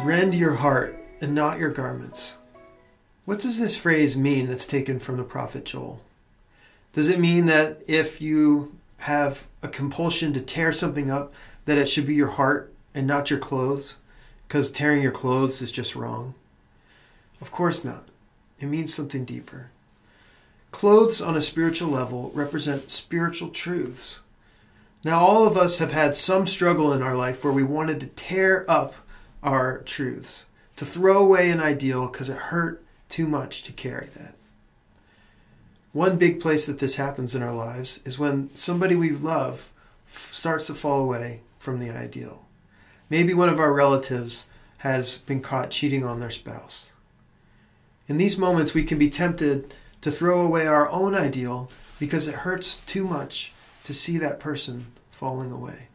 Rend your heart and not your garments. What does this phrase mean that's taken from the prophet Joel? Does it mean that if you have a compulsion to tear something up, that it should be your heart and not your clothes? Because tearing your clothes is just wrong? Of course not. It means something deeper. Clothes on a spiritual level represent spiritual truths. Now, all of us have had some struggle in our life where we wanted to tear up our truths, to throw away an ideal because it hurt too much to carry that. One big place that this happens in our lives is when somebody we love starts to fall away from the ideal. Maybe one of our relatives has been caught cheating on their spouse. In these moments, we can be tempted to throw away our own ideal because it hurts too much to see that person falling away.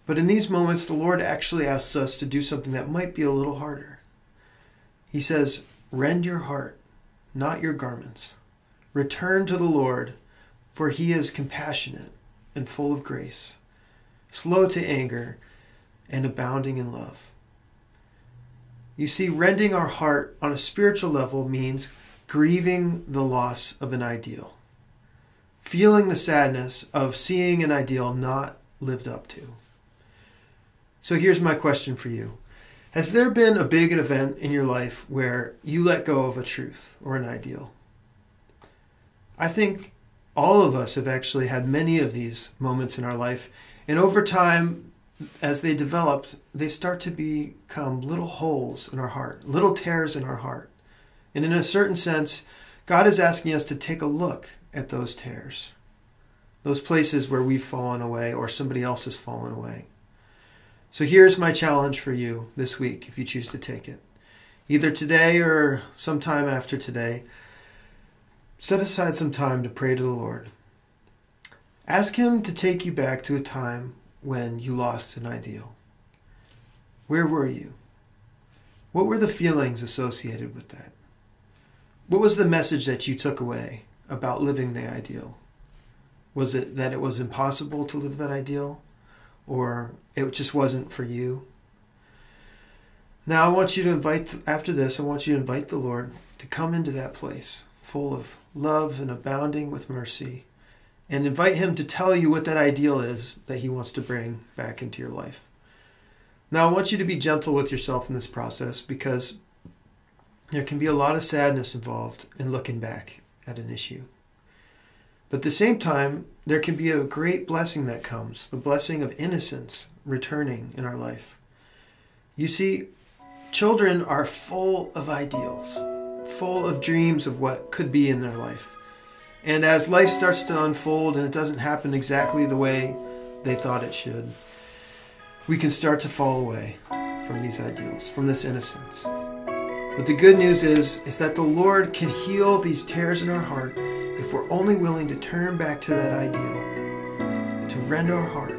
But in these moments, the Lord actually asks us to do something that might be a little harder. He says, rend your heart, not your garments. Return to the Lord, for he is compassionate and full of grace, slow to anger and abounding in love. You see, rending our heart on a spiritual level means grieving the loss of an ideal, feeling the sadness of seeing an ideal not lived up to. So here's my question for you. Has there been a big event in your life where you let go of a truth or an ideal? I think all of us have actually had many of these moments in our life, and over time, as they developed, they start to become little holes in our heart, little tears in our heart. And in a certain sense, God is asking us to take a look at those tears, those places where we've fallen away or somebody else has fallen away. So here's my challenge for you this week, if you choose to take it. Either today or sometime after today, set aside some time to pray to the Lord. Ask him to take you back to a time when you lost an ideal. Where were you? What were the feelings associated with that? What was the message that you took away about living the ideal? Was it that it was impossible to live that ideal? Or it just wasn't for you? Now I want you to after this, I want you to invite the Lord to come into that place full of love and abounding with mercy, and invite him to tell you what that ideal is that he wants to bring back into your life. Now I want you to be gentle with yourself in this process, because there can be a lot of sadness involved in looking back at an issue. But at the same time, there can be a great blessing that comes, the blessing of innocence returning in our life. You see, children are full of ideals, full of dreams of what could be in their life. And as life starts to unfold and it doesn't happen exactly the way they thought it should, we can start to fall away from these ideals, from this innocence. But the good news is that the Lord can heal these tears in our heart if we're only willing to turn back to that ideal, to rend our heart